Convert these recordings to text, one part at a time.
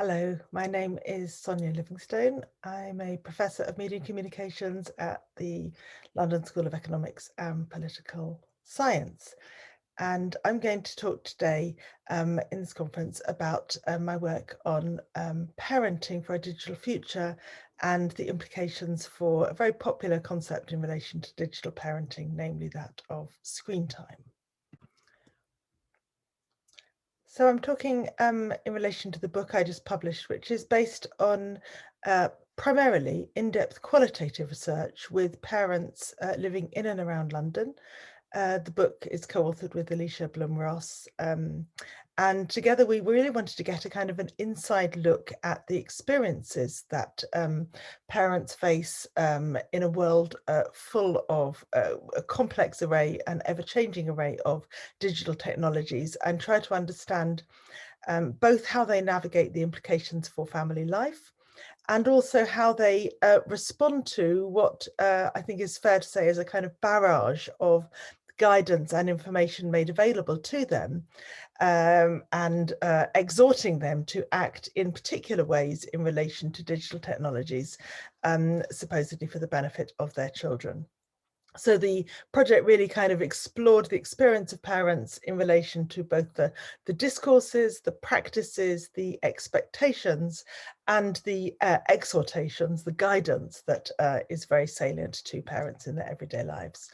Hello, my name is Sonia Livingstone. I'm a Professor of Media and Communications at the London School of Economics and Political Science. And I'm going to talk today in this conference about my work on parenting for a digital future and the implications for a very popular concept in relation to digital parenting, namely that of screen time. So I'm talking in relation to the book I just published, which is based on primarily in-depth qualitative research with parents living in and around London. The book is co-authored with Alicia Blum-Ross, and together we really wanted to get a kind of an inside look at the experiences that parents face in a world full of a complex array and ever-changing array of digital technologies, and try to understand both how they navigate the implications for family life and also how they respond to what I think is fair to say is a kind of barrage of guidance and information made available to them, and exhorting them to act in particular ways in relation to digital technologies, supposedly for the benefit of their children. So the project really kind of explored the experience of parents in relation to both the discourses, the practices, the expectations, and the exhortations, the guidance that is very salient to parents in their everyday lives.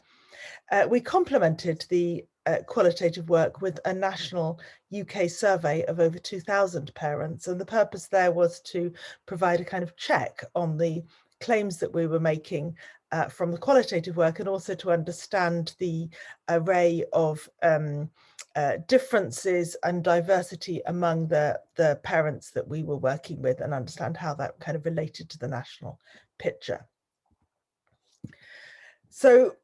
We complemented the qualitative work with a national UK survey of over 2,000 parents, and the purpose there was to provide a kind of check on the claims that we were making from the qualitative work, and also to understand the array of differences and diversity among the parents that we were working with, and understand how that kind of related to the national picture. So,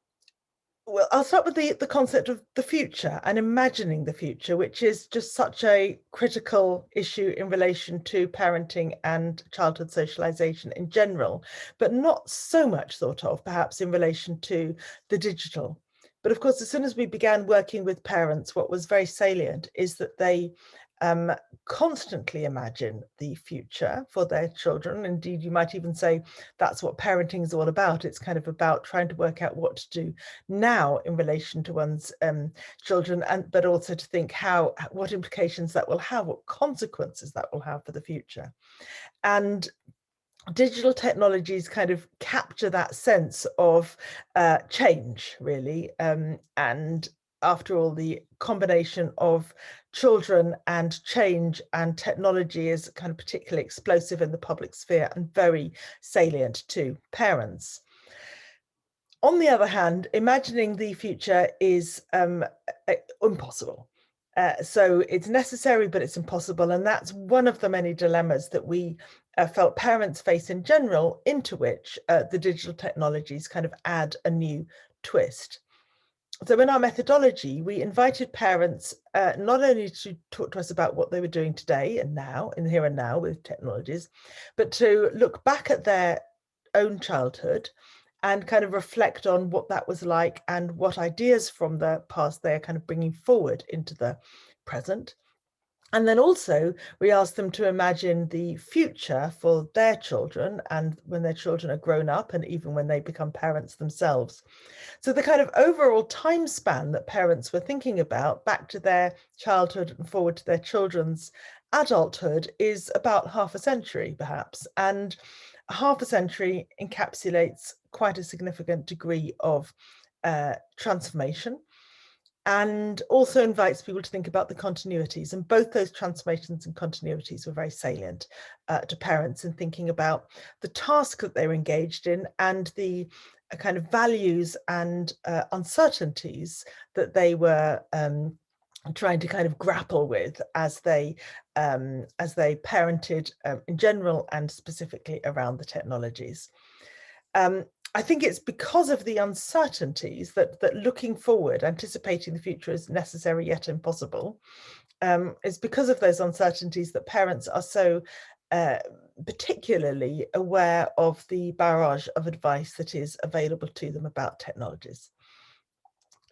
well, I'll start with the concept of the future and imagining the future, which is just such a critical issue in relation to parenting and childhood socialization in general, but not so much thought of perhaps in relation to the digital. But of course, as soon as we began working with parents, what was very salient is that they constantly imagine the future for their children. Indeed, you might even say that's what parenting is all about. It's kind of about trying to work out what to do now in relation to one's children, but also to think what implications that will have, what consequences that will have for the future. And digital technologies kind of capture that sense of change, really. And after all, the combination of children and change and technology is kind of particularly explosive in the public sphere and very salient to parents. On the other hand, imagining the future is impossible. So it's necessary, but it's impossible. And that's one of the many dilemmas that we felt parents face in general, into which the digital technologies kind of add a new twist. So in our methodology, we invited parents not only to talk to us about what they were doing today and now, in the here and now with technologies, but to look back at their own childhood and kind of reflect on what that was like and what ideas from the past they're kind of bringing forward into the present. And then also we asked them to imagine the future for their children, and when their children are grown up and even when they become parents themselves. So the kind of overall time span that parents were thinking about back to their childhood and forward to their children's adulthood is about half a century, perhaps. And half a century encapsulates quite a significant degree of transformation, and also invites people to think about the continuities. And both those transformations and continuities were very salient to parents in thinking about the task that they were engaged in and the kind of values and uncertainties that they were trying to kind of grapple with as they parented in general and specifically around the technologies. I think it's because of the uncertainties that looking forward, anticipating the future is necessary yet impossible. It's because of those uncertainties that parents are so particularly aware of the barrage of advice that is available to them about technologies.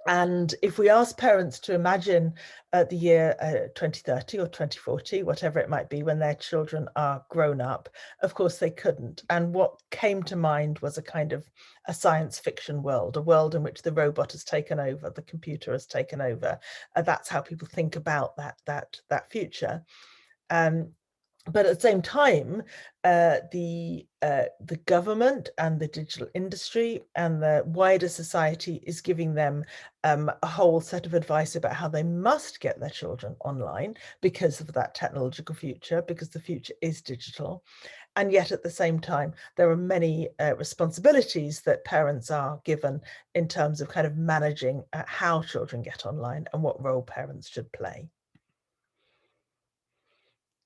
And if we ask parents to imagine the year 2030 or 2040, whatever it might be, when their children are grown up, of course they couldn't. And what came to mind was a kind of a science fiction world, a world in which the robot has taken over, the computer has taken over. That's how people think about that future. But at the same time, the government and the digital industry and the wider society is giving them a whole set of advice about how they must get their children online because of that technological future, because the future is digital. And yet at the same time, there are many responsibilities that parents are given in terms of kind of managing how children get online and what role parents should play.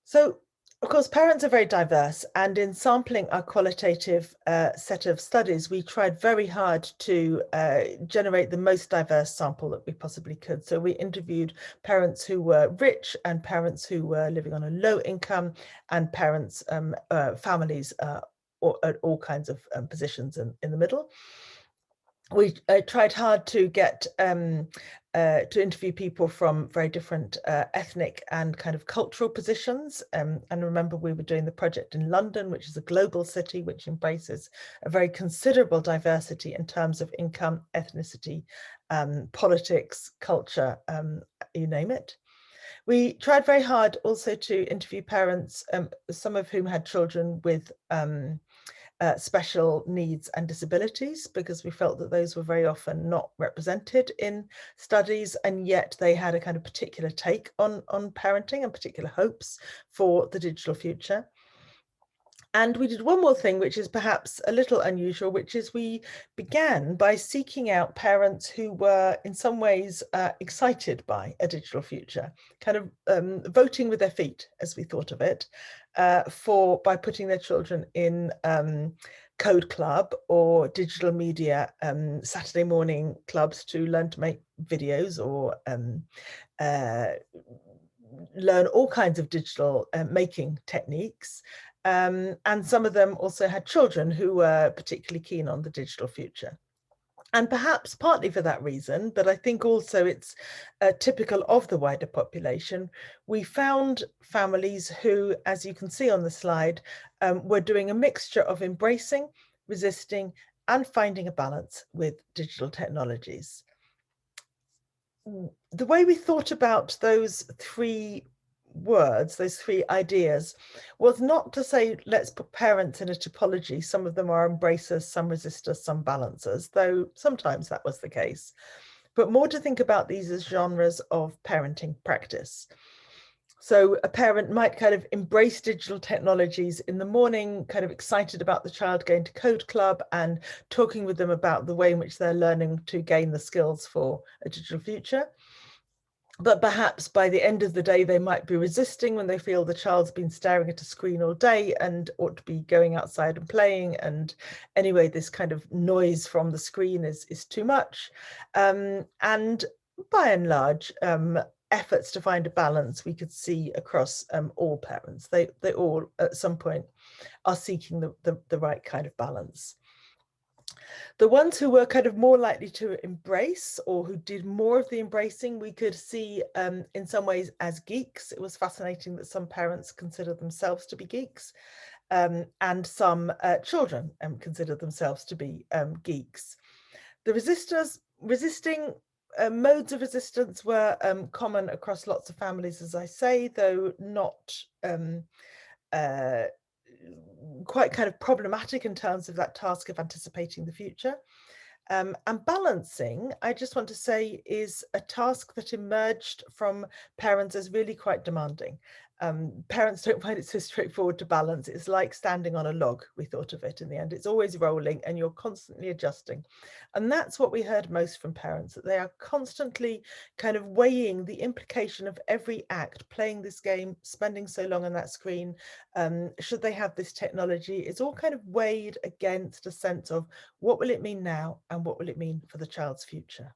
So, of course, parents are very diverse, and in sampling our qualitative set of studies, we tried very hard to generate the most diverse sample that we possibly could. So we interviewed parents who were rich and parents who were living on a low income and parents, families at all kinds of positions in the middle. We tried hard to get to interview people from very different ethnic and kind of cultural positions. And remember, we were doing the project in London, which is a global city, which embraces a very considerable diversity in terms of income, ethnicity, politics, culture, you name it. We tried very hard also to interview parents, some of whom had children with special needs and disabilities, because we felt that those were very often not represented in studies, and yet they had a kind of particular take on parenting and particular hopes for the digital future. And we did one more thing, which is perhaps a little unusual, which is we began by seeking out parents who were in some ways excited by a digital future, kind of voting with their feet, as we thought of it, by putting their children in Code Club or digital media Saturday morning clubs to learn to make videos or learn all kinds of digital making techniques. And some of them also had children who were particularly keen on the digital future. And perhaps partly for that reason, but I think also it's typical of the wider population, we found families who, as you can see on the slide, were doing a mixture of embracing, resisting, and finding a balance with digital technologies. The way we thought about those three words, those three ideas, was not to say, let's put parents in a typology. Some of them are embracers, some resistors, some balancers, though sometimes that was the case, but more to think about these as genres of parenting practice. So a parent might kind of embrace digital technologies in the morning, kind of excited about the child going to Code Club and talking with them about the way in which they're learning to gain the skills for a digital future. But perhaps by the end of the day, they might be resisting when they feel the child's been staring at a screen all day and ought to be going outside and playing. And anyway, this kind of noise from the screen is too much. And by and large, efforts to find a balance we could see across all parents. They all at some point are seeking the right kind of balance. The ones who were kind of more likely to embrace, or who did more of the embracing, we could see in some ways as geeks. It was fascinating that some parents consider themselves to be geeks, and some children consider themselves to be geeks. The resisting modes of resistance were common across lots of families, as I say, though not quite kind of problematic in terms of that task of anticipating the future. And balancing, I just want to say, is a task that emerged from parents as really quite demanding. Parents don't find it so straightforward to balance. It's like standing on a log, we thought of it in the end. It's always rolling and you're constantly adjusting. And that's what we heard most from parents, that they are constantly kind of weighing the implication of every act, playing this game, spending so long on that screen. Should they have this technology? It's all kind of weighed against a sense of what will it mean now and what will it mean for the child's future?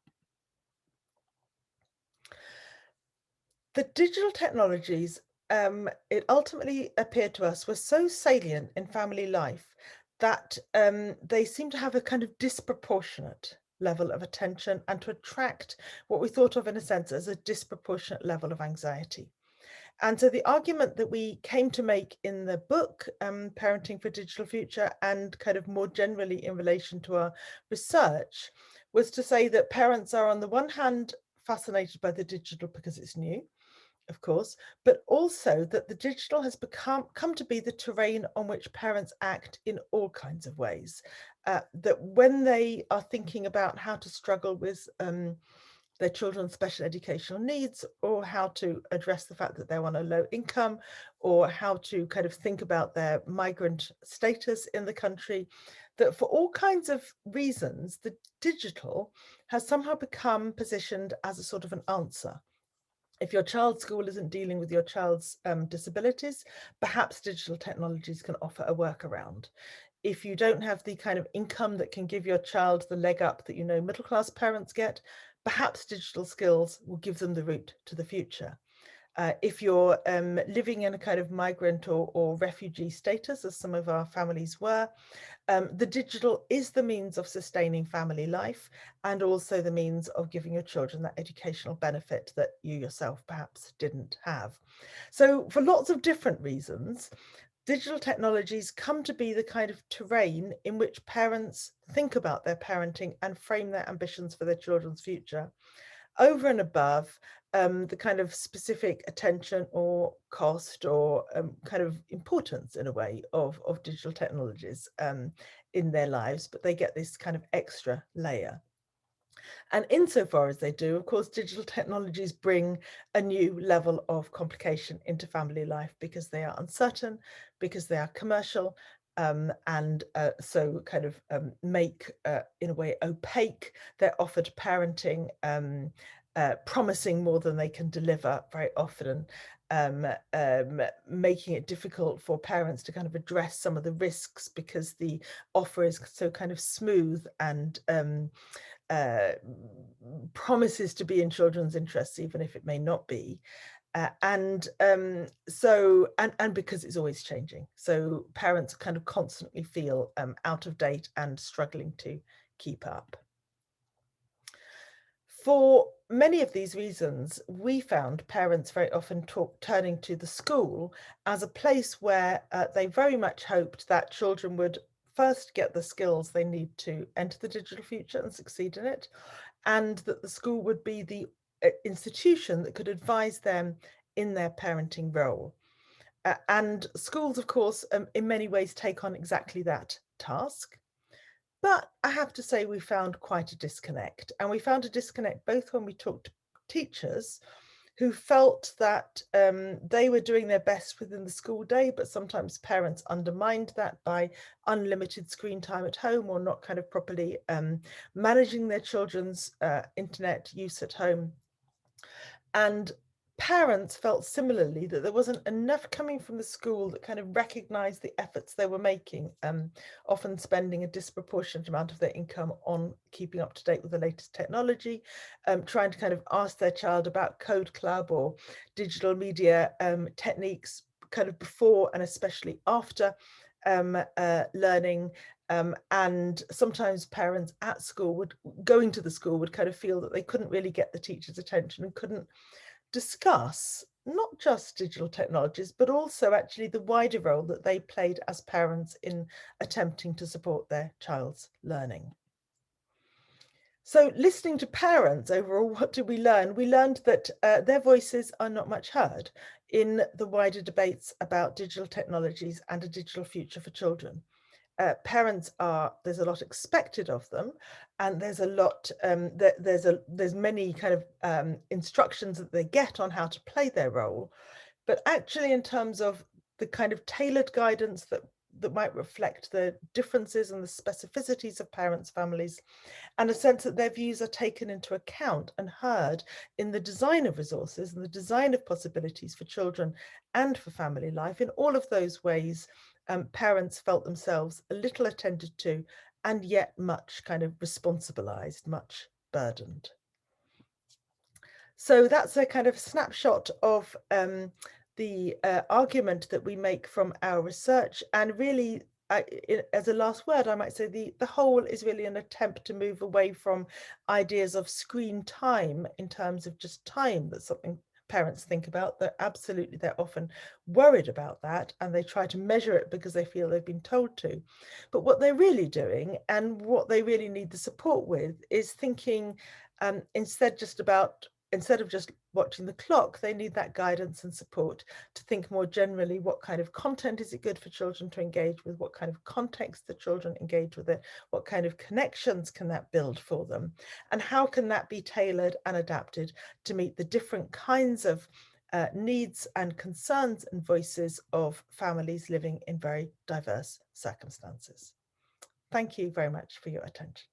The digital technologies, it ultimately appeared to us, were so salient in family life that they seem to have a kind of disproportionate level of attention and to attract what we thought of in a sense as a disproportionate level of anxiety. And so the argument that we came to make in the book, Parenting for a Digital Future, and kind of more generally in relation to our research, was to say that parents are on the one hand fascinated by the digital because it's new, of course, but also that the digital has come to be the terrain on which parents act in all kinds of ways. That when they are thinking about how to struggle with their children's special educational needs, or how to address the fact that they're on a low income, or how to kind of think about their migrant status in the country, that for all kinds of reasons, the digital has somehow become positioned as a sort of an answer. If your child's school isn't dealing with your child's disabilities, perhaps digital technologies can offer a workaround. If you don't have the kind of income that can give your child the leg up that middle class parents get, perhaps digital skills will give them the route to the future. If you're living in a kind of migrant or refugee status, as some of our families were, the digital is the means of sustaining family life and also the means of giving your children that educational benefit that you yourself perhaps didn't have. So for lots of different reasons, digital technologies come to be the kind of terrain in which parents think about their parenting and frame their ambitions for their children's future, over and above the kind of specific attention or cost or kind of importance in a way of digital technologies in their lives, but they get this kind of extra layer. And insofar as they do, of course, digital technologies bring a new level of complication into family life because they are uncertain, because they are commercial, and so kind of make, in a way, opaque their offered parenting, promising more than they can deliver very often, making it difficult for parents to kind of address some of the risks because the offer is so kind of smooth and uh, promises to be in children's interests, even if it may not be. And because it's always changing. So parents kind of constantly feel out of date and struggling to keep up. For many of these reasons, we found parents very often turning to the school as a place where they very much hoped that children would first get the skills they need to enter the digital future and succeed in it, and that the school would be the institution that could advise them in their parenting role. And schools, of course, in many ways take on exactly that task. But I have to say we found quite a disconnect. And we found a disconnect both when we talked to teachers who felt that they were doing their best within the school day, but sometimes parents undermined that by unlimited screen time at home or not kind of properly managing their children's internet use at home. And parents felt similarly that there wasn't enough coming from the school that kind of recognized the efforts they were making, often spending a disproportionate amount of their income on keeping up to date with the latest technology, trying to kind of ask their child about Code Club or digital media techniques kind of before and especially after learning. And sometimes parents at school going to the school would kind of feel that they couldn't really get the teacher's attention and couldn't discuss not just digital technologies, but also actually the wider role that they played as parents in attempting to support their child's learning. So listening to parents overall, what did we learn? We learned that their voices are not much heard in the wider debates about digital technologies and a digital future for children. Parents there's a lot expected of them, and there's a lot there's many kind of instructions that they get on how to play their role, but actually in terms of the kind of tailored guidance that might reflect the differences and the specificities of parents' families, and a sense that their views are taken into account and heard in the design of resources and the design of possibilities for children and for family life. In all of those ways, parents felt themselves a little attended to and yet much kind of responsibilized, much burdened. So that's a kind of snapshot of the argument that we make from our research, and really as a last word, I might say the whole is really an attempt to move away from ideas of screen time in terms of just time. That's something parents think about. They're often worried about that, and they try to measure it because they feel they've been told to. But what they're really doing, and what they really need the support with, is thinking instead of just watching the clock, they need that guidance and support to think more generally, what kind of content is it good for children to engage with, what kind of context the children engage with it, what kind of connections can that build for them, and how can that be tailored and adapted to meet the different kinds of needs and concerns and voices of families living in very diverse circumstances. Thank you very much for your attention.